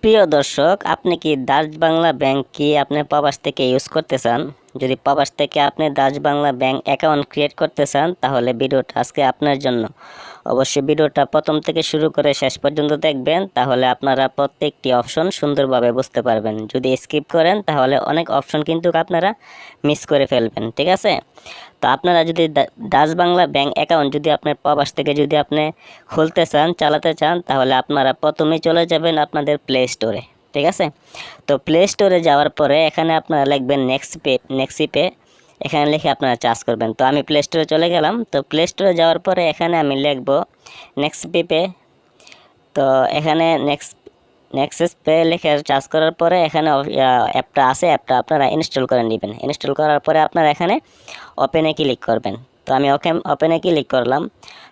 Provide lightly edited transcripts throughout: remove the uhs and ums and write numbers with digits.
প্রিয় দর্শক, আপনি কি ডাচ বাংলা ব্যাংক কি আপনি প্রবাস থেকে ইউজ করতে চান? যদি প্রবাস থেকে আপনি Dutch Bangla bank account create করতে চান, তাহলে ভিডিওটা আজকে আপনার জন্য। অবশ্যই ভিডিওটা প্রথম থেকে শুরু করে শেষ পর্যন্ত দেখবেন, তাহলে আপনারা প্রত্যেকটি অপশন সুন্দরভাবে বুঝতে পারবেন। যদি স্কিপ করেন তাহলে অনেক অপশন কিন্তু আপনারা মিস করে ফেলবেন, ঠিক আছে? তো আপনারা যদি ডাচ বাংলা ব্যাংক অ্যাকাউন্ট যদি আপনার প্রবাস থেকে যদি আপনি খুলতে চান, চালাতে চান, তাহলে আপনারা প্রথমেই চলে যাবেন আপনাদের প্লে স্টোরে, ঠিক আছে? তো প্লে স্টোরে যাওয়ার পরে এখানে আপনারা লিখবেন নেক্সিপে, এখানে লিখে আপনারা চার্জ করবেন। তো আমি প্লে স্টোরে চলে গেলাম। তো প্লে স্টোরে যাওয়ার পরে এখানে আমি লিখব নেক্সিপে। তো এখানে নেক্সেস পে লিখে চার্জ করার পরে এখানে অ্যাপটা আছে, অ্যাপটা আপনারা ইনস্টল করে নেবেন। ইনস্টল করার পরে আপনারা এখানে ওপেনে ক্লিক করবেন। তো আমি ওপেনে ক্লিক করলাম।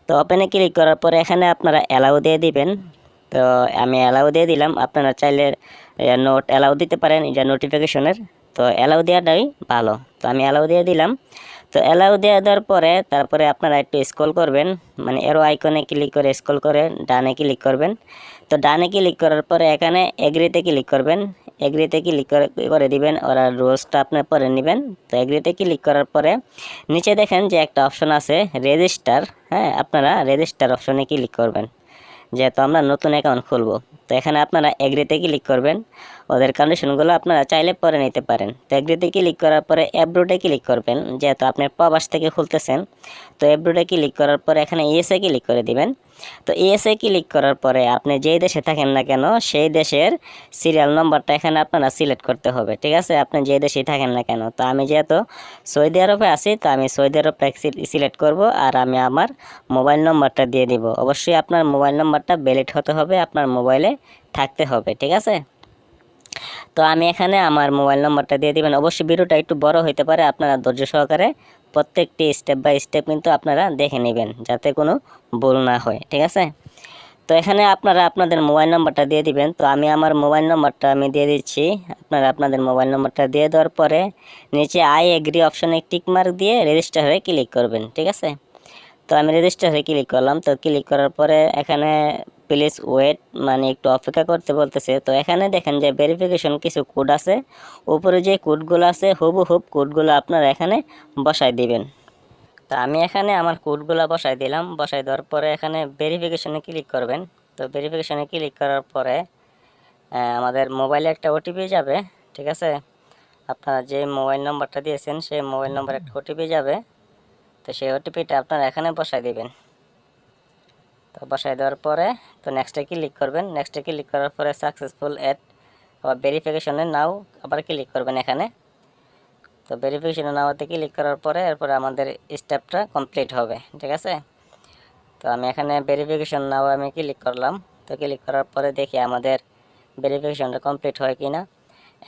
তো ওপেনে ক্লিক করার পরে এখানে আপনারা অ্যালাউ দিয়ে দিবেন। তো আমি অ্যালাউ দিয়ে দিলাম। আপনারা চাইলে নোট অ্যালাউ দিতে পারেন, এটা নোটিফিকেশনের। তো অ্যালাউ দেওয়াটাই ভালো। তো আমি অ্যালাউ দিয়ে দিলাম। তো অ্যালাউ দিয়ে দেওয়ার পরে তারপরে আপনারা একটু স্ক্রল করবেন, মানে এরো আইকনে ক্লিক করে স্ক্রল করে ডানে ক্লিক করবেন। তো ডানে ক্লিক করার পরে এখানে এগ্রিতে ক্লিক করবেন। এগ্রিতে ক্লিক করে দিবেন, ওরা রুলসটা আপনার পরে নেবেন। তো এগ্রিতে ক্লিক করার পরে নিচে দেখেন যে একটা অপশন আছে রেজিস্টার। হ্যাঁ, আপনারা রেজিস্টার অপশনে ক্লিক করবেন, যেহেতু আমরা নতুন অ্যাকাউন্ট খুলবো। তো এখানে আপনারা এগ্রিতে ক্লিক করবেন। ওদের কন্ডিশনগুলো আপনারা চাইলে পরে নিতে পারেন। তো এগ্রিতে ক্লিক করার পরে অ্যাপ্রুভে ক্লিক করবেন, যেহেতু আপনি প্রবাস থেকে খুলতেছেন। তো অ্যাপ্রুভে ক্লিক করার পরে এখানে ইএসএ ক্লিক করে দিবেন। তো ইএসএ ক্লিক করার পরে আপনি যেই দেশে থাকেন না কেন সেই দেশের সিরিয়াল নম্বরটা এখানে আপনারা সিলেক্ট করতে হবে, ঠিক আছে? আপনি যে দেশেই থাকেন না কেন। তো আমি যেহেতু সৌদি আরবে আছি, তো আমি সৌদি আরবটা সিলেক্ট করব, আর আমি আমার মোবাইল নম্বরটা দিয়ে দিব। অবশ্যই আপনার মোবাইল নম্বরটা ভ্যালিড হতে হবে, আপনার মোবাইলে থাকতে হবে, ঠিক আছে? তো আমি এখানে আমার মোবাইল নম্বরটা দিয়ে দিবেন। অবশ্যই ভিডিওটা একটু বড় হইতে পারে, আপনারা ধৈর্য সহকারে প্রত্যেকটি স্টেপ বাই স্টেপ কিন্তু আপনারা দেখে নেবেন, যাতে কোনো ভুল না হয়, ঠিক আছে? তো এখানে আপনারা আপনাদের মোবাইল নম্বরটা দিয়ে দিবেন। তো আমি আমার মোবাইল নম্বরটা আমি দিয়ে দিচ্ছি। আপনারা আপনাদের মোবাইল নম্বরটা দিয়ে দেওয়ার পরে নিচে আই এগ্রি অপশনে টিক মার্ক দিয়ে রেজিস্টার হয়ে ক্লিক করবেন, ঠিক আছে? তো আমি রেজিস্টার হয়ে ক্লিক করলাম। তো ক্লিক করার পরে এখানে প্লিজ ওয়েট, মানে একটু অপেক্ষা করতে বলতেছে। তো এখানে দেখেন যে ভেরিফিকেশন কিছু কোড আছে, উপরে যে কোডগুলো আছে হুবহুব কোডগুলো আপনারা এখানে বসায় দিবেন। তো আমি এখানে আমার কোডগুলো বসাই দিলাম। বসাই দেওয়ার পরে এখানে ভেরিফিকেশনে ক্লিক করবেন। তো ভেরিফিকেশনে ক্লিক করার পরে আমাদের মোবাইলে একটা ওটিপি যাবে, ঠিক আছে? আপনারা যে মোবাইল নম্বরটা দিয়েছেন সেই মোবাইল নম্বরে একটা ওটিপি যাবে। তো সেই ওটিপিটা আপনারা এখানে বসাই দিবেন। তো বসাই দেওয়ার পরে তো নেক্সটে ক্লিক করবেন। নেক্সটে ক্লিক করার পরে সাকসেসফুল অ্যাড আবার ভেরিফিকেশনে নাও আবার ক্লিক করবেন এখানে। তো ভেরিফিকেশনে নাওতে ক্লিক করার পরে এরপরে আমাদের স্টেপটা কমপ্লিট হবে, ঠিক আছে? তো আমি এখানে ভেরিফিকেশন নাও আমি ক্লিক করলাম। তো ক্লিক করার পরে দেখি আমাদের ভেরিফিকেশনটা কমপ্লিট হয় কি না।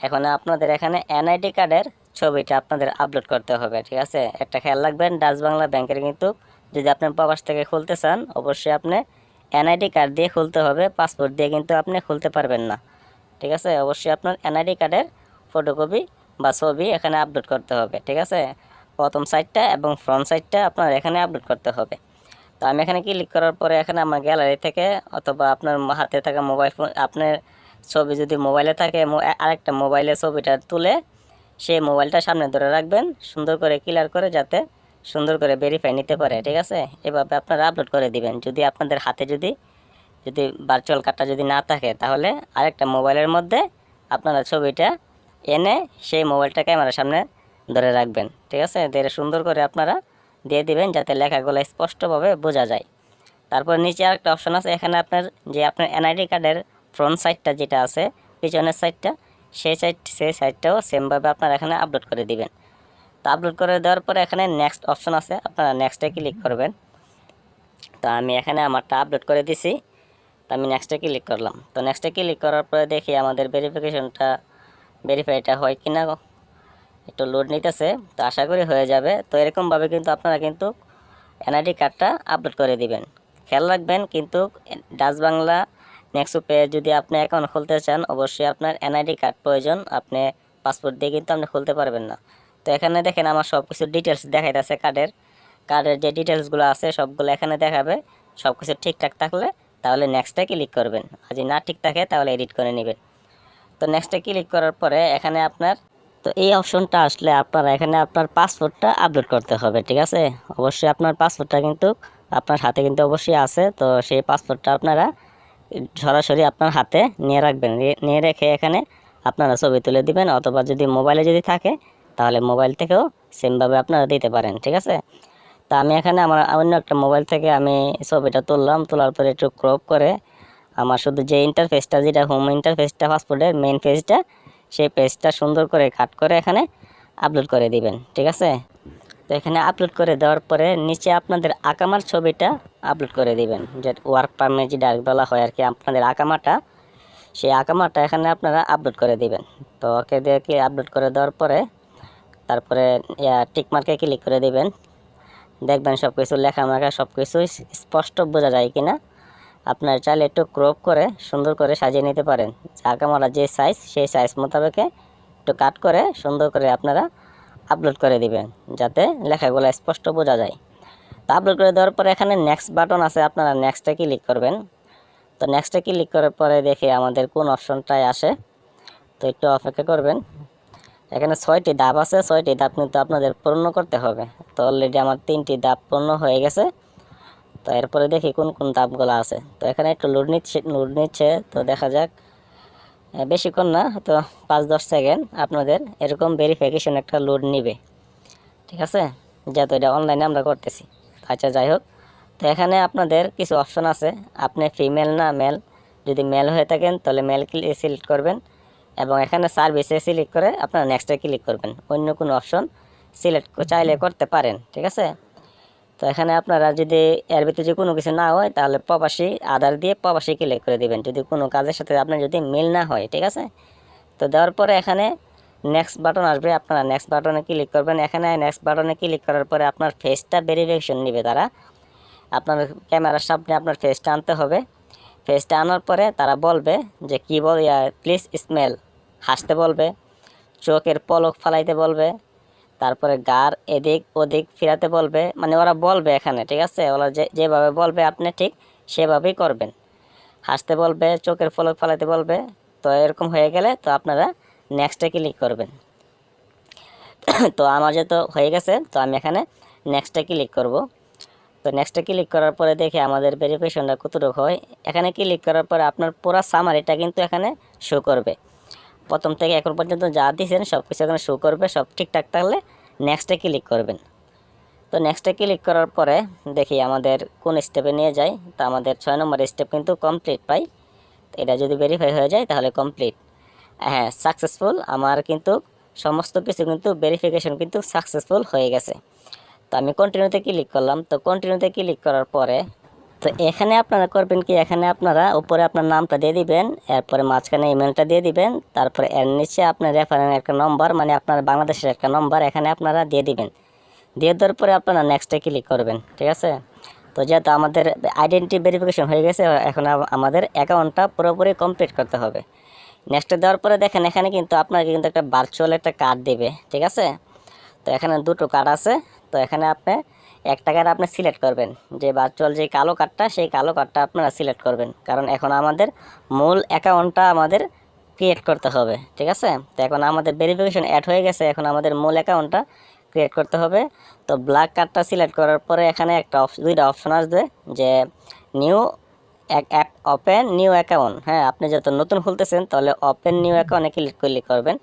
এখন আপনাদের এখানে এনআইডি কার্ডের ছবিটা আপনাদের আপলোড করতে হবে, ঠিক আছে? একটা খেয়াল রাখবেন, ডাচ বাংলা ব্যাংকের কিন্তু যদি আপনি প্রবাস থেকে খুলতে চান, অবশ্যই আপনি এনআইডি কার্ড দিয়ে খুলতে হবে, পাসপোর্ট দিয়ে কিন্তু আপনি খুলতে পারবেন না, ঠিক আছে? অবশ্যই আপনার এনআইডি কার্ডের ফটোকপি বা ছবি এখানে আপলোড করতে হবে, ঠিক আছে? প্রথম সাইডটা এবং ফ্রন্ট সাইডটা আপনার এখানে আপলোড করতে হবে। তো আমি এখানে ক্লিক করার পরে এখানে আমার গ্যালারি থেকে অথবা আপনার হাতে থাকা মোবাইল ফোন, আপনার ছবি যদি মোবাইলে থাকে আরেকটা মোবাইলে ছবিটা তুলে সেই মোবাইলটা সামনে ধরে রাখবেন, সুন্দর করে ক্লিয়ার করে, যাতে সুন্দর করে ভেরিফাই নিতে পারে, ঠিক আছে? এভাবে আপনারা আপলোড করে দিবেন। যদি আপনাদের হাতে যদি যদি ভার্চুয়াল কার্ডটা যদি না থাকে, তাহলে আরেকটা মোবাইলের মধ্যে আপনারা ছবিটা এনে সেই মোবাইলটা ক্যামেরার সামনে ধরে রাখবেন, ঠিক আছে? ধরে সুন্দর করে আপনারা দিয়ে দিবেন, যাতে লেখাগুলো স্পষ্টভাবে বোঝা যায়। তারপর নিচে আরেকটা অপশন আছে, এখানে আপনার যে আপনার এনআইডি কার্ডের ফ্রন্ট সাইডটা যেটা আছে, পিছনের সাইডটা, সেই সাইডটাও সেমভাবে আপনারা এখানে আপলোড করে দিবেন। তো আপলোড করে দেওয়ার পরে এখানে নেক্সট অপশন আছে, আপনারা নেক্সটে ক্লিক করবেন। তো আমি এখানে আমারটা আপলোড করে দিছি। তো আমি নেক্সটে ক্লিক করলাম। তো নেক্সটে ক্লিক করার পরে দেখি আমাদের ভেরিফাইটা হয় কি না, একটু লোড নিতেছে। তো আশা করি হয়ে যাবে। তো এরকমভাবে কিন্তু আপনারা কিন্তু এনআইডি কার্ডটা আপলোড করে দিবেন। খেয়াল রাখবেন কিন্তু ডাচ বাংলা নেক্সপে যদি আপনি অ্যাকাউন্ট খুলতে চান, অবশ্যই আপনার এনআইডি কার্ড প্রয়োজন। আপনি পাসপোর্ট দিয়ে কিন্তু আপনি খুলতে পারবেন না। তো এখানে দেখেন আমার সব কিছু ডিটেলস দেখাইতেছে, কার্ডের যে ডিটেলসগুলো আছে সবগুলো এখানে দেখাবে। সব কিছু ঠিকঠাক থাকলে তাহলে নেক্সটে ক্লিক করবেন, আর যদি না ঠিক থাকে তাহলে এডিট করে নেবেন। নেক্সটে ক্লিক করার পরে এখানে আপনার তো এই অপশনটা আসলে আপনারা এখানে আপনার পাসপোর্টটা আপলোড করতে হবে, ঠিক আছে। অবশ্যই আপনার পাসপোর্টটা কিন্তু আপনার হাতে কিন্তু অবশ্যই আছে, তো সেই পাসপোর্টটা আপনারা সরাসরি আপনার হাতে নিয়ে রাখবেন। নিয়ে রেখে এখানে আপনারা ছবি তুলে দিবেন, অথবা যদি মোবাইলে যদি থাকে তাহলে মোবাইল থেকেও সেমভাবে আপনারা দিতে পারেন, ঠিক আছে। তা আমি এখানে আমার অন্য একটা মোবাইল থেকে আমি ছবিটা তুললাম, তোলার পরে একটু ক্রপ করে আমার শুধু যে ইন্টারফেসটা, যেটা হোম ইন্টারফেসটা পাসপোর্টের মেইন পেজটা, সেই পেজটা সুন্দর করে কাট করে এখানে আপলোড করে দিবেন, ঠিক আছে। তো এখানে আপলোড করে দেওয়ার পরে নিচে আপনাদের আকামার ছবিটা আপলোড করে দিবেন, যে ওয়ার্ক পারমিট যেটা বলা হয় আর কি, আপনাদের আকামাটা, সেই আকামাটা এখানে আপনারা আপলোড করে দিবেন। তো ওকে দিয়ে কি আপলোড করে দেওয়ার পরে তারপরে টিকমার্কে ক্লিক করে দিবেন। দেখবেন সব কিছু লেখামাখা সব কিছু স্পষ্ট বোঝা যায় কিনা। আপনার চাইলে একটু ক্রপ করে সুন্দর করে সাজিয়ে নিতে পারেন। আকামারা যে সাইজ, সেই সাইজ মোতাবেকে একটু কাট করে সুন্দর করে আপনারা আপলোড করে দিবেন, যাতে লেখাগুলো স্পষ্ট বোঝা যায়। তো আপলোড করে দেওয়ার পরে এখানে নেক্সট বাটন আছে, আপনারা নেক্সটে ক্লিক করবেন। তো নেক্সটে ক্লিক করার পরে দেখে আমাদের কোন অপশনটায় আসে, তো একটু অপেক্ষা করবেন। এখানে 6টি ধাপ আছে, 6টি ধাপ কিন্তু আপনাদের পূর্ণ করতে হবে। তো অলরেডি আমার 3টি ধাপ পূর্ণ হয়ে গেছে। তো এরপরে দেখি কোন কোন ধাপগুলো আছে। তো এখানে একটু লোড নিচ্ছে, তো দেখা যাক। বেশিক্ষণ না, তো 5-10 সেকেন্ড আপনাদের এরকম ভেরিফিকেশন একটা লোড নিবে, ঠিক আছে, যেহেতু এটা অনলাইনে আমরা করতেছি। আচ্ছা, যাই হোক। তো এখানে আপনাদের কিছু অপশন আছে, আপনি ফিমেল না মেল, যদি মেল হয়ে থাকেন তাহলে মেল সিলেক্ট করবেন, এবং এখানে সার্ভিসে সিলেক্ট করে আপনারা নেক্সটে ক্লিক করবেন। অন্য কোনো অপশন সিলেক্ট চাইলে করতে পারেন, ঠিক আছে। তো এখানে আপনারা যদি এর ভিতরে যে কোনো কিছু না হয় তাহলে প্রবাসী আধার দিয়ে প্রবাসী ক্লিক করে দিবেন, যদি কোনো কাজের সাথে আপনার যদি মিল না হয়, ঠিক আছে। তো দেওয়ার পরে এখানে নেক্সট বাটন আসবে, আপনারা নেক্সট বাটনে ক্লিক করবেন। এখানে নেক্সট বাটনে ক্লিক করার পরে আপনার ফেসটা ভেরিফিকেশন নেবে তারা, আপনার ক্যামেরার সামনে আপনার ফেসটা আনতে হবে। ফেসটা আনার পরে তারা বলবে যে কী বল, প্লিজ স্মেল, হাসতে বলবে, চোখের পলক ফালাইতে বলবে, তারপরে গার এদিক ওদিক ফিরাতে বলবে, মানে ওরা বলবে এখানে, ঠিক আছে। ওরা যেভাবে বলবে আপনি ঠিক সেভাবেই করবেন। হাসতে বলবে, চোখের পলক ফালাইতে বলবে। তো এরকম হয়ে গেলে তো আপনারা নেক্সটে ক্লিক করবেন। তো আমার যেহেতু হয়ে গেছে, তো আমি এখানে নেক্সটে ক্লিক করব। তো নেক্সটে ক্লিক করার পরে দেখে আমাদের ভেরিফিকেশনটা কতটুকু হয়। এখানে ক্লিক করার পরে আপনার পুরো সামারিটা কিন্তু এখানে শো করবে, প্রথম থেকে এখন পর্যন্ত যা দিয়েছেন সব কিছু এখানে শো করবে। সব ঠিকঠাক থাকলে নেক্সটে ক্লিক করবেন। তো নেক্সটে ক্লিক করার পরে দেখি আমাদের কোন স্টেপে নিয়ে যায়। তো আমাদের 6 নম্বর স্টেপ কিন্তু কমপ্লিট পাই। তো এটা যদি ভেরিফাই হয়ে যায় তাহলে কমপ্লিট, হ্যাঁ সাকসেসফুল। আমার কিন্তু সমস্ত কিছু কিন্তু ভেরিফিকেশন কিন্তু সাকসেসফুল হয়ে গেছে। তো আমি কন্টিনিউতে ক্লিক করলাম। তো কন্টিনিউতে ক্লিক করার পরে তো এখানে আপনারা করবেন কি, এখানে আপনারা উপরে আপনার নামটা দিয়ে দিবেন, এরপরে মাঝখানে ইমেলটা দিয়ে দিবেন, তারপরে এর নিচে আপনার রেফারেন্স একটা নম্বর, মানে আপনার বাংলাদেশের একটা নম্বর এখানে আপনারা দিয়ে দিবেন। দিয়ে দেওয়ার পরে আপনারা নেক্সটে ক্লিক করবেন, ঠিক আছে। তো যেহেতু আমাদের আইডেন্টিটি ভেরিফিকেশন হয়ে গেছে, এখন আমাদের অ্যাকাউন্টটা পুরোপুরি কমপ্লিট করতে হবে। নেক্সটে দেওয়ার পরে দেখেন এখানে কিন্তু আপনাকে কিন্তু একটা ভার্চুয়াল একটা কার্ড দেবে, ঠিক আছে। তো এখানে দুটো কার্ড আছে। তো এখানে আপনি একটা কার্ড আপনি সিলেক্ট করবেন, যে ভার্চুয়াল যে কালো কার্ডটা, সেই কালো কার্ডটা আপনারা সিলেক্ট করবেন, কারণ এখন আমাদের মূল অ্যাকাউন্টটা আমাদের ক্রিয়েট করতে হবে, ঠিক আছে। তো এখন আমাদের ভেরিফিকেশন অ্যাড হয়ে গেছে, এখন আমাদের মূল অ্যাকাউন্টটা ক্রিয়েট করতে হবে। তো ব্ল্যাক কার্ডটা সিলেক্ট করার পরে এখানে দুইটা অপশন আসবে, যে new app open new account. হ্যাঁ, আপনি যত নতুন খুলতেছেন তাহলে ওপেন নিউ অ্যাকাউন্টে ক্লিক করবেন।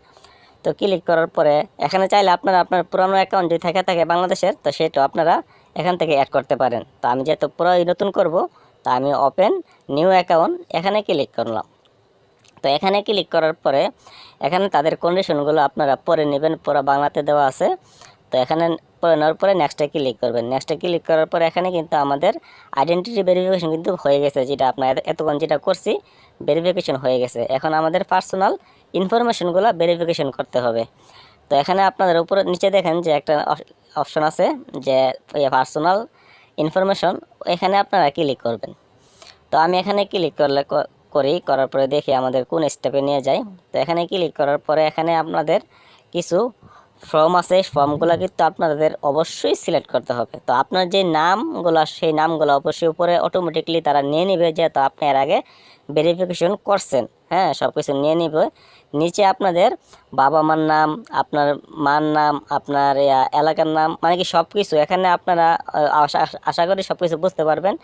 তো ক্লিক করার পরে এখানে চাইলে আপনারা আপনার পুরানো অ্যাকাউন্ট যদি থাকে বাংলাদেশের, তো সেটা আপনারা এখান থেকে অ্যাড করতে পারেন। তো আমি যেহেতু পুরোই নতুন করব, তা আমি ওপেন নিউ অ্যাকাউন্ট এখানে ক্লিক করলাম। তো এখানে ক্লিক করার পরে এখানে তাদের কন্ডিশনগুলো আপনারা পরে নেবেন, পুরো বাংলাতে দেওয়া আছে। তো এখানে পরে নেওয়ার পরে নেক্সটে ক্লিক করবেন। নেক্সটে ক্লিক করার পরে এখানে কিন্তু আমাদের আইডেন্টিটি ভেরিফিকেশন কিন্তু হয়ে গেছে, যেটা আপনার এতক্ষণ যেটা করছি ভেরিফিকেশন হয়ে গেছে। এখন আমাদের পার্সোনাল ইনফরমেশনগুলো ভেরিফিকেশন করতে হবে। তো এখানে আপনাদের উপরে নিচে দেখেন যে একটা অপশন আছে, যে পার্সোনাল ইনফরমেশন, এখানে আপনারা ক্লিক করবেন। তো আমি এখানে ক্লিক করার পরে দেখি আমাদের কোন স্টেপে নিয়ে যায়। তো এখানে ক্লিক করার পরে এখানে আপনাদের কিছু ফর্ম আছে, ফর্মগুলো কিন্তু আপনাদের অবশ্যই সিলেক্ট করতে হবে। তো আপনার যে নামগুলো, সেই নামগুলো অবশ্যই উপরে অটোমেটিকলি তারা নিয়ে নেবে, যেহেতু আপনি এর আগে ভেরিফিকেশন করছেন। হ্যাঁ, সব কিছু নিয়ে নিব। নিচে আপনাদের বাবা মার নাম, আপনার মার নাম, আপনার এলাকার নাম, মানে কি সব কিছু এখানে আপনারা আশা আশা করি সব কিছু বুঝতে পারবেন।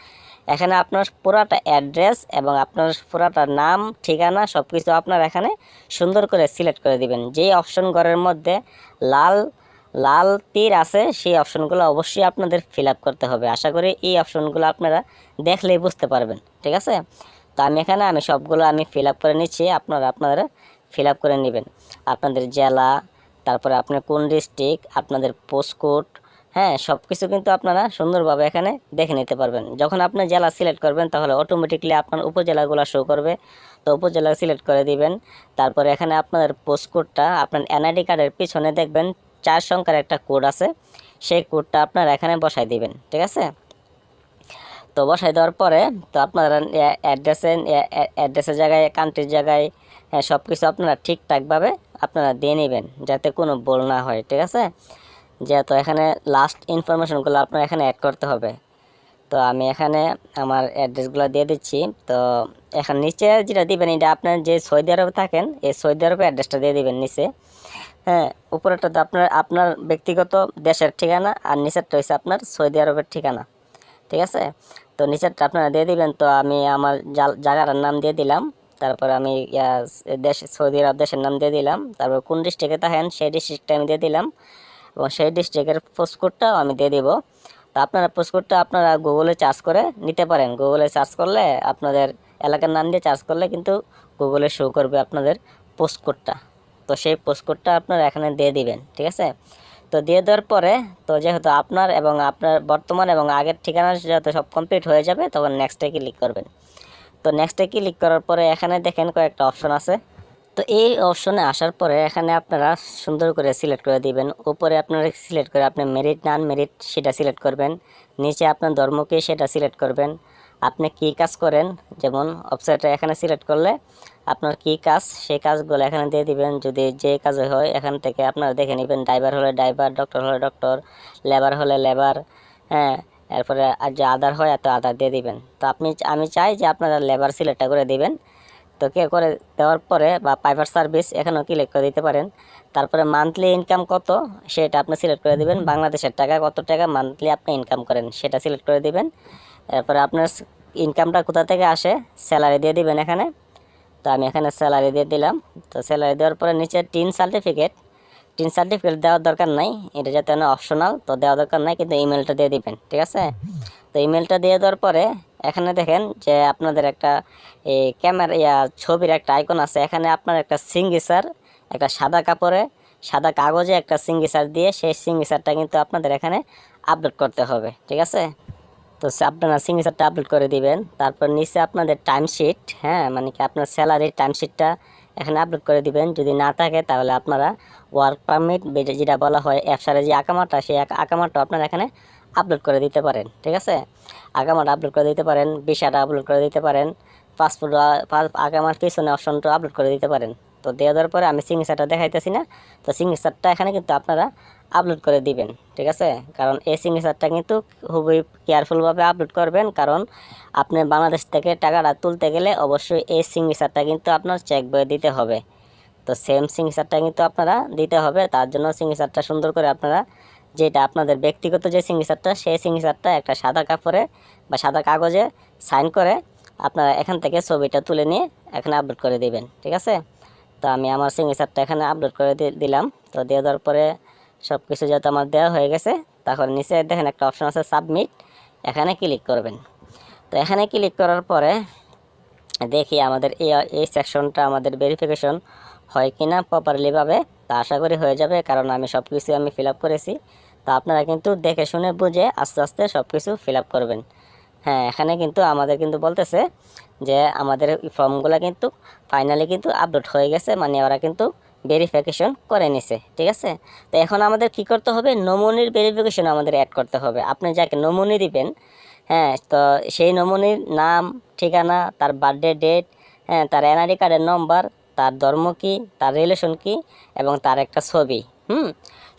এখানে আপনার পুরাটা অ্যাড্রেস এবং আপনার পুরাটা নাম, ঠিকানা সব কিছু আপনার এখানে সুন্দর করে সিলেক্ট করে দিবেন। যেই অপশন ঘরের মধ্যে লাল লাল তীর আছে সেই অপশনগুলো অবশ্যই আপনাদের ফিল আপ করতে হবে। আশা করি এই অপশনগুলো আপনারা দেখলেই বুঝতে পারবেন, ঠিক আছে। তো আমি সবগুলো ফিল আপ করে নিচ্ছি, আপনারা ফিল আপ করে নেবেন। আপনাদের জেলা, তারপরে আপনার কোন ডিস্ট্রিক্ট, আপনাদের পোস্টকোড, হ্যাঁ, সব কিছু কিন্তু আপনারা সুন্দরভাবে এখানে দেখে নিতে পারবেন। যখন আপনি জেলা সিলেক্ট করবেন তাহলে অটোমেটিকলি আপনার উপজেলাগুলো শো করবে, তো উপজেলা সিলেক্ট করে দিবেন। তারপরে এখানে আপনাদের পোস্টকোডটা, আপনার এনআইডি কার্ডের পিছনে দেখবেন 4 সংখ্যার একটা কোড আছে, সেই কোডটা আপনারা এখানে বসাই দিবেন, ঠিক আছে। তো বসাই দেওয়ার পরে তো আপনারা অ্যাড্রেসের জায়গায়, কান্ট্রির জায়গায়, হ্যাঁ, সব কিছু আপনারা ঠিকঠাকভাবে আপনারা দিয়ে নেবেন যাতে কোনো ভুল না হয়, ঠিক আছে। যেহেতু এখানে লাস্ট ইনফরমেশনগুলো আপনার এখানে অ্যাড করতে হবে। তো আমি এখানে আমার অ্যাড্রেসগুলো দিয়ে দিচ্ছি। তো এখন নিচে যেটা দিবেন, এটা আপনার যে সৌদি আরবে থাকেন এই সৌদি আরবের অ্যাড্রেসটা দিয়ে দিবেন নিচে। হ্যাঁ, উপরেরটা তো আপনার ব্যক্তিগত দেশের ঠিকানা, আর নিচেরটা হচ্ছে আপনার সৌদি আরবের ঠিকানা, ঠিক আছে। তো নিচেরটা আপনারা দিয়ে দিবেন। তো আমি আমার জায়গাটার নাম দিয়ে দিলাম, তারপর আমি সৌদি আরব দেশের নাম দিয়ে দিলাম, তারপর কোন ডিস্ট্রিক্টে থাকেন সেই ডিস্ট্রিক্টটা আমি দিয়ে দিলাম, এবং সেই ডিস্ট্রিক্টের পোস্টকোডটাও আমি দিয়ে দিব। তো আপনারা পোস্টকোডটা আপনারা গুগলে সার্চ করে নিতে পারেন। গুগলে সার্চ করলে আপনাদের এলাকার নাম দিয়ে সার্চ করলে কিন্তু গুগলে শো করবে আপনাদের পোস্টকোডটা। তো সেই পোস্টকোডটা আপনারা এখানে দিয়ে দিবেন, ঠিক আছে। তো দিয়ে দেওয়ার পরে তো যেহেতু আপনার এবং আপনার বর্তমান এবং আগের ঠিকানা যেহেতু সব কমপ্লিট হয়ে যাবে, তখন নেক্সটে ক্লিক করবেন। তো নেক্সটে ক্লিক করার পরে এখানে দেখেন কয়েকটা অপশন আছে। তো এই অপশনে আসার পরে এখানে আপনারা সুন্দর করে সিলেক্ট করে দিবেন। উপরে আপনারা সিলেক্ট করে আপনি মেরিট নান মেরিট সেটা সিলেক্ট করবেন। নিচে আপনার ধর্ম কি সেটা সিলেক্ট করবেন। আপনি কি কাজ করেন, যেমন ওয়েবসাইটে এখানে সিলেক্ট করলে আপনার কি কাজ সেই কাজগুলো এখানে দিয়ে দিবেন। যদি যে কাজে হয় এখান থেকে আপনারা দেখে নেবেন। ড্রাইভার হলে ড্রাইভার, ডক্টর হলে ডক্টর, লেবার হলে লেবার, হ্যাঁ, এরপরে আর যে আদার হয় এত আদার দিয়ে দিবেন। তো আমি চাই যে আপনারা লেবার সিলেক্টটা করে দিবেন। তো কে করে দেওয়ার পরে বা প্রাইভেট সার্ভিস এখানেও ক্লিক করে দিতে পারেন। তারপরে মান্থলি ইনকাম কত সেটা আপনি সিলেক্ট করে দিবেন। বাংলাদেশের টাকা কত টাকা মান্থলি আপনি ইনকাম করেন সেটা সিলেক্ট করে দিবেন। এরপরে আপনার ইনকামটা কোথা থেকে আসে স্যালারি দিয়ে দিবেন এখানে। তো আমি এখানে স্যালারি দিয়ে দিলাম। তো স্যালারি দেওয়ার পরে নিচে টিন সার্টিফিকেট দেওয়ার দরকার নাই, এটা যাতে অপশনাল, তো দেওয়া দরকার নাই, কিন্তু ইমেলটা দিয়ে দিবেন, ঠিক আছে। তো ইমেলটা দিয়ে দেওয়ার পরে এখানে দেখেন যে আপনাদের একটা ক্যামেরা ছবির একটা আইকন আছে। এখানে আপনার একটা সিগনেচার, একটা সাদা কাগজে একটা সিগনেচার দিয়ে সেই সিগনেচারটা কিন্তু আপনাদের এখানে আপলোড করতে হবে, ঠিক আছে। তো আপনারা সিগনেচারটা আপলোড করে দিবেন। তারপর নিচে আপনাদের টাইমশিট, হ্যাঁ, মানে কি আপনার স্যালারির টাইমশিটটা এখানে আপলোড করে দিবেন। যদি না থাকে তাহলে আপনারা ওয়ার্ক পারমিট যেটা বলা হয় অ্যাপসারে যে আকামাটা, সেই আকামাটা আপনারা এখানে আপলোড করে দিতে পারেন, ঠিক আছে। আকামাটা আপলোড করে দিতে পারেন, ভিসাটা আপলোড করে দিতে পারেন, পাসপোর্ট আকামার পিছনে অপশনটা আপলোড করে দিতে পারেন। তো দেওয়া দেওয়ার পরে আমি সিগনেচারটা দেখাইতেছি না, তো সিগনেচারটা এখানে কিন্তু আপনারা আপলোড করে দিবেন, ঠিক আছে। কারণ এই সিগনেচারটা কিন্তু খুবই কেয়ারফুলভাবে আপলোড করবেন, কারণ আপনি বাংলাদেশ থেকে টাকাটা তুলতে গেলে অবশ্যই এই সিগনেচারটা কিন্তু আপনার চেক বইয়ে দিতে হবে। তো সেম সিগনেচারটা কিন্তু আপনারা দিতে হবে। তার জন্য সিগনেচারটা সুন্দর করে আপনারা, যেটা আপনাদের ব্যক্তিগত যে সিগনেচারটা, সেই সিগনেচারটা একটা সাদা কাপড়ে বা সাদা কাগজে সাইন করে আপনারা এখান থেকে ছবিটা তুলে নিয়ে এখানে আপলোড করে দিবেন, ঠিক আছে। তো আমি আমার সিগনেচারটা এখানে আপলোড করে দিলাম। তো দিয়ে দেওয়ার পরে সব কিছু যেহেতু আমার দেওয়া হয়ে গেছে, তাহলে নিচে দেখেন একটা অপশন আছে সাবমিট, এখানে ক্লিক করবেন। তো এখানে ক্লিক করার পরে দেখি আমাদের এই সেকশনটা আমাদের ভেরিফিকেশন হয় কি না প্রপারলিভাবে। তা আশা করি হয়ে যাবে, কারণ আমি সব কিছু ফিল আপ করেছি। তো আপনারা কিন্তু দেখে শুনে বুঝে আস্তে আস্তে সব কিছু ফিল আপ করবেন। হ্যাঁ, এখানে কিন্তু আমাদের কিন্তু বলতেছে যে আমাদের ফর্মগুলো কিন্তু ফাইনালি কিন্তু আপলোড হয়ে গেছে, মানে ওরা কিন্তু ভেরিফিকেশন করে নিছে, ঠিক আছে। তো এখন আমাদের কি করতে হবে, নমুনির ভেরিফিকেশন আমাদের অ্যাড করতে হবে। আপনি যাকে নমুনি দিবেন, হ্যাঁ, তো সেই নমুনির নাম, ঠিকানা, তার বার্থডে ডেট, হ্যাঁ, তার এনআইডি কার্ডের নম্বর, তার ধর্ম কি, তার রিলেশন কি, এবং তার একটা ছবি,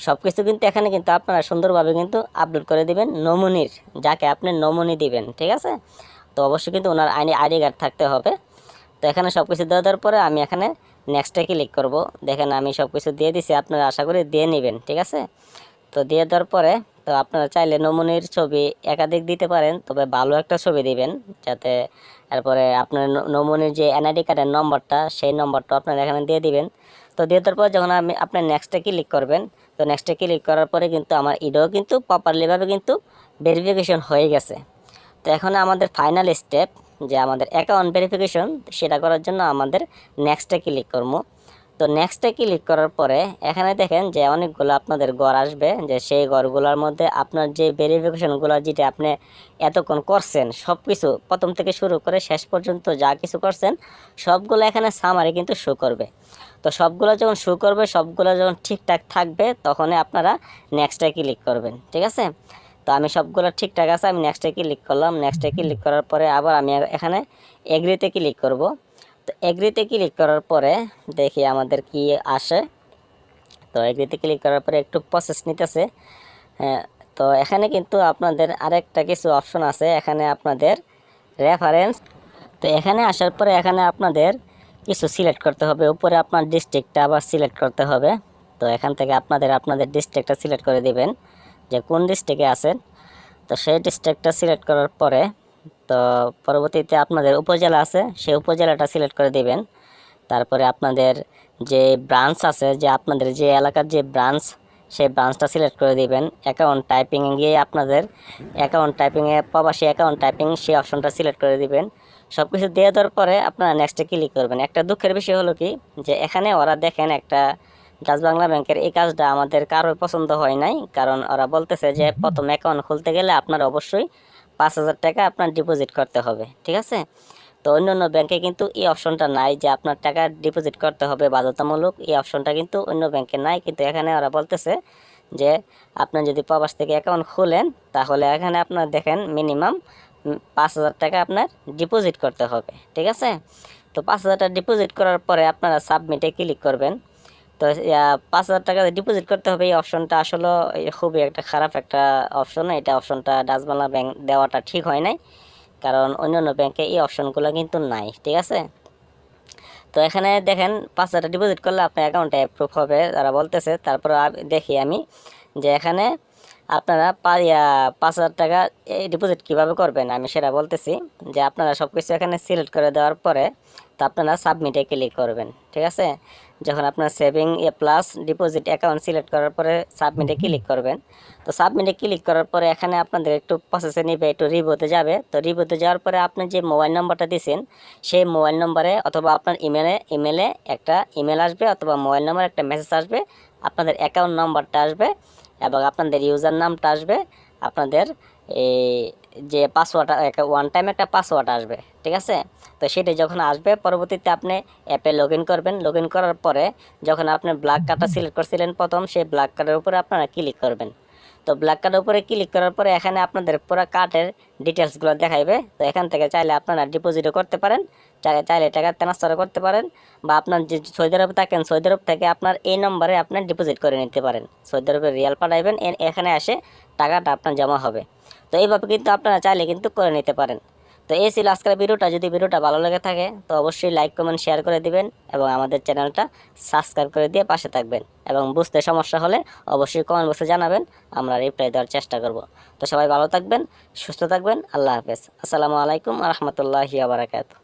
সব কিছু কিন্তু এখানে কিন্তু আপনারা সুন্দরভাবে কিন্তু আপলোড করে দিবেন নমুনির, যাকে আপনি নমুনি দিবেন, ঠিক আছে। তো অবশ্যই কিন্তু ওনার আইডি কার্ড থাকতে হবে। তো এখানে সব কিছু দেওয়ার পরে আমি এখানে নেক্সটে ক্লিক করব। দেখেন আমি সব কিছু দিয়ে দিছি, আপনারা আশা করি দিয়ে নেবেন, ঠিক আছে। তো দিয়ে দেওয়ার পরে তো আপনারা চাইলে নমুনির ছবি একাধিক দিতে পারেন, তবে ভালো একটা ছবি দিবেন যাতে, তারপরে আপনার নমুনির যে এনআইডি কার্ডের নম্বরটা সেই নম্বরটা আপনারা এখানে দিয়ে দিবেন। তো দিয়ে দেওয়ার পর যখন আমি আপনার নেক্সটে ক্লিক করবেন, তো নেক্সটে ক্লিক করার পরে কিন্তু আমার এটাও কিন্তু প্রপারলিভাবে কিন্তু ভেরিফিকেশন হয়ে গেছে। তো এখন আমাদের ফাইনাল স্টেপ যে আমাদের অ্যাকাউন্ট ভেরিফিকেশন, সেটা করার জন্য আমাদের নেক্সটে ক্লিক করবো। তো নেক্সটে ক্লিক করার পরে এখানে দেখেন যে অনেকগুলো আপনাদের ঘর আসবে, যে সেই ঘরগুলোর মধ্যে আপনার যে ভেরিফিকেশনগুলো যেটা আপনি এতক্ষণ করছেন সব কিছু প্রথম থেকে শুরু করে শেষ পর্যন্ত যা কিছু করছেন সবগুলো এখানে সামারি কিন্তু শো করবে। তো সবগুলো যখন শো করবে, সবগুলো যখন ঠিকঠাক থাকবে, তখনই আপনারা নেক্সটে ক্লিক করবেন, ঠিক আছে। তো আমি সবগুলো ঠিকঠাক আছে, আমি নেক্সটে ক্লিক করলাম। নেক্সটে ক্লিক করার পরে আবার আমি এখানে এগ্রিতে ক্লিক করব। তো এগ্রিতে ক্লিক করার পরে দেখি আমাদের কি আসে। তো এগ্রিতে ক্লিক করার পরে একটু প্রসেস নিতেছে। হ্যাঁ, তো এখানে কিন্তু আপনাদের আরেকটা কিছু অপশন আছে, এখানে আপনাদের রেফারেন্স। তো এখানে আসার পরে এখানে আপনাদের কিছু সিলেক্ট করতে হবে, উপরে আপনার ডিস্ট্রিক্টটা আবার সিলেক্ট করতে হবে। তো এখান থেকে আপনাদের ডিস্ট্রিক্টটা সিলেক্ট করে দিবেন যে কোন ডিস্ট্রিক্টে আছেন। তো সেই ডিস্ট্রিক্টটা সিলেক্ট করার পরে তো পরবর্তীতে আপনাদের উপজেলা আছে, সেই উপজেলাটা সিলেক্ট করে দিবেন। তারপরে আপনাদের যে ব্রাঞ্চ আছে, যে আপনাদের যে এলাকার যে ব্রাঞ্চ, সেই ব্রাঞ্চটা সিলেক্ট করে দিবেন। অ্যাকাউন্ট টাইপিংয়ে গিয়ে আপনাদের অ্যাকাউন্ট টাইপিংয়ে প্রবাসী অ্যাকাউন্ট টাইপিং সেই অপশনটা সিলেক্ট করে দিবেন। সব কিছু দিয়ে দেওয়ার পরে আপনারা নেক্সটে ক্লিক করবেন। একটা দুঃখের বিষয় হলো কি, যে এখানে ওরা দেখেন একটা ডাচ বাংলা ব্যাংকের এই কাজটা আমাদের কারোর পছন্দ হয় নাই, কারণ ওরা বলতেছে যে প্রথম অ্যাকাউন্ট খুলতে গেলে আপনার অবশ্যই 5,000 টাকা আপনার ডিপোজিট করতে হবে, ঠিক আছে। তো অন্য ব্যাংকে কিন্তু এই অপশনটা নাই যে আপনার টাকা ডিপোজিট করতে হবে বাধ্যতামূলক, এই অপশনটা কিন্তু অন্য ব্যাংকে নাই। কিন্তু এখানে ওরা বলতেছে যে আপনার যদি প্রবাস থেকে অ্যাকাউন্ট খোলেন, তাহলে এখানে আপনার দেখেন মিনিমাম 5,000 টাকা আপনার ডিপোজিট করতে হবে, ঠিক আছে। তো 5,000 টাকা ডিপোজিট করার পরে আপনারা সাবমিটে ক্লিক করবেন। তো 5,000 টাকা ডিপোজিট করতে হবে, এই অপশনটা আসলে খুবই একটা খারাপ একটা অপশন। এটা অপশনটা ডাচ বাংলা ব্যাংক দেওয়াটা ঠিক হয় নাই, কারণ অন্যান্য ব্যাংকে এই অপশনগুলো কিন্তু নাই, ঠিক আছে। তো এখানে দেখেন 5,000 টাকা ডিপোজিট করলে আপনার অ্যাকাউন্টে অ্যাপ্রুভ হবে তারা বলতেছে। তারপর দেখি আমি যে এখানে আপনারা 5,000 টাকা ডিপোজিট কীভাবে করবেন আমি সেটা বলতেছি। যে আপনারা সব কিছু এখানে সিলেক্ট করে দেওয়ার পরে তো আপনারা সাবমিটে ক্লিক করবেন, ঠিক আছে। যখন আপনার saving plus deposit account select করার পরে সাবমিটে ক্লিক করবেন। তো সাবমিটে ক্লিক করার পরে এখানে আপনাদের একটু প্রসেসে নিবে, একটু রিভিউতে যাবে। তো রিভিউতে যাওয়ার পরে আপনি যে মোবাইল নম্বরটা দিয়েছেন সেই মোবাইল নম্বরে অথবা আপনার ইমেলে একটা ইমেল আসবে, অথবা মোবাইল নম্বরে একটা মেসেজ আসবে, আপনাদের অ্যাকাউন্ট নম্বরটা আসবে এবং আপনাদের ইউজার নামটা আসবে, আপনাদের এই যে পাসওয়ার্ড, ওয়ান টাইম একটা পাসওয়ার্ড আসবে, ঠিক আছে। তো সেটা যখন আসবে পরবর্তীতে আপনি অ্যাপে লগ ইন করবেন। লগ ইন করার পরে যখন আপনি ব্ল্যাক কার্ডটা সিলেক্ট করছিলেন প্রথম, সেই ব্ল্যাক কার্ডের উপরে আপনারা ক্লিক করবেন। তো ব্ল্যাক কার্ডের উপরে ক্লিক করার পরে এখানে আপনাদের পুরো কার্ডের ডিটেলসগুলো দেখাইবে। তো এখান থেকে চাইলে আপনারা ডিপোজিটও করতে পারেন, চাইলে টাকা ট্রান্সফারও করতে পারেন, বা আপনার যে সৌদি আরবে থাকেন সৌদি আরব থেকে আপনার এই নম্বরে আপনার ডিপোজিট করে নিতে পারেন। সৌদি আরবে রিয়াল পাঠাইবেন, এখানে এসে টাকাটা আপনার জমা হবে। তো এইভাবে কিন্তু আপনারা চাইলে কিন্তু করে নিতে পারেন। তো এই ছিল আজকের ভিডিওটা। যদি ভিডিওটা ভালো লেগে থাকে তো অবশ্যই লাইক কমেন্ট শেয়ার করে দিবেন এবং আমাদের চ্যানেলটা সাবস্ক্রাইব করে দিয়ে পাশে থাকবেন। এবং বুঝতে সমস্যা হলে অবশ্যই কমেন্ট বক্সে জানাবেন, আমরা রিপ্লাই দেওয়ার চেষ্টা করব। তো সবাই ভালো থাকবেন, সুস্থ থাকবেন। আল্লাহ হাফেজ। আসসালামু আলাইকুম ওয়া রাহমাতুল্লাহি ওয়া বারাকাতুহু।